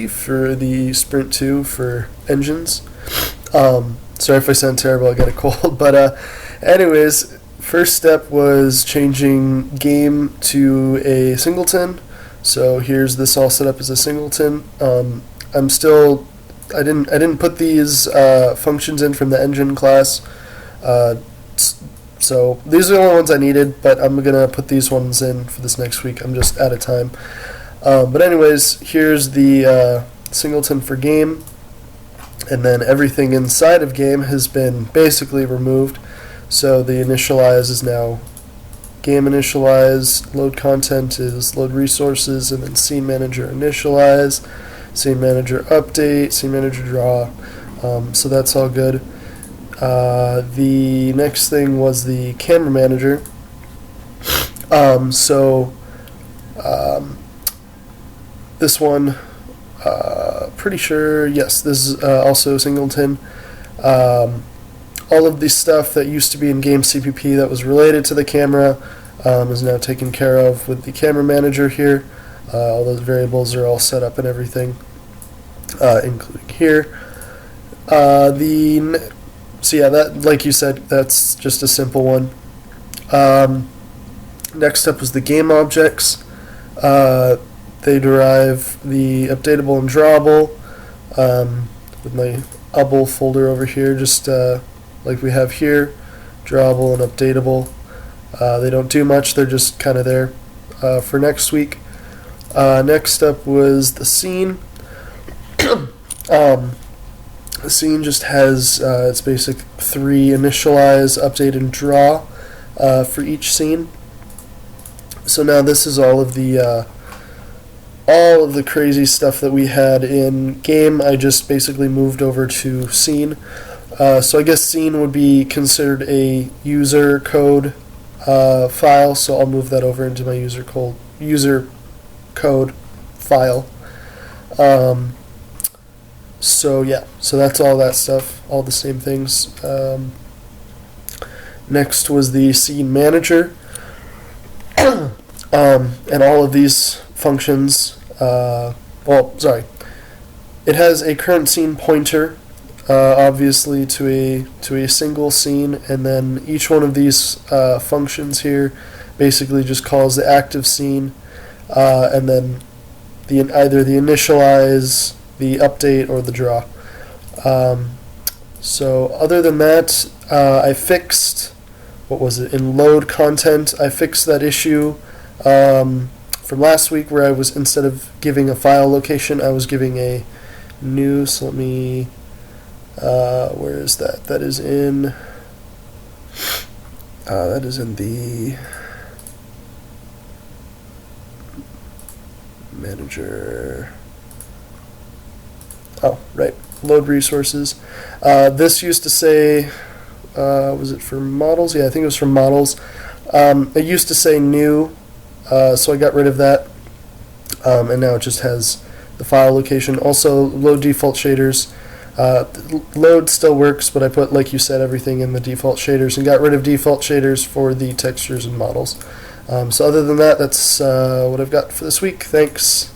for the Sprint2 for engines. Sorry if I sound terrible, I got a cold. But anyways, first step was changing game to a singleton. So here's this all set up as a singleton. I didn't put these functions in from the engine class. So these are the only ones I needed, but I'm gonna put these ones in for this next week. I'm just out of time. But anyways, here's the singleton for game, and then everything inside of game has been basically removed. So the initialize is now game initialize, load content is load resources, and then scene manager initialize, scene manager update, scene manager draw. So that's all good. The next thing was the camera manager. This one, pretty sure, yes, this is also singleton. All of the stuff that used to be in game CPP that was related to the camera is now taken care of with the camera manager here. All those variables are all set up and everything, including here. So yeah, that, like you said, that's just a simple one. Next up was the game objects. They derive the updatable and drawable with my ubble folder over here, just like we have here, drawable and updatable. They don't do much, they're just kind of there for next week. Next up was the scene. The scene just has its basic 3 initialize, update, and draw for each scene. So now this is all of the crazy stuff that we had in game. I just basically moved over to scene. So I guess scene would be considered a user code file. So I'll move that over into my user code file. So yeah, so that's all that stuff, all the same things. Next was the scene manager, and all of these functions. It has a current scene pointer, obviously to a single scene, and then each one of these functions here basically just calls the active scene, and then either the initialize, the update, or the draw. So other than that, I fixed, in load content, I fixed that issue from last week where I was, instead of giving a file location, I was giving a new, so let me, where is that? That is in the manager. Oh, right, load resources. This used to say, was it for models? Yeah, I think it was for models. It used to say new, so I got rid of that, and now it just has the file location. Also, load default shaders. Load still works, but I put, like you said, everything in the default shaders and got rid of default shaders for the textures and models. So other than that, that's what I've got for this week. Thanks.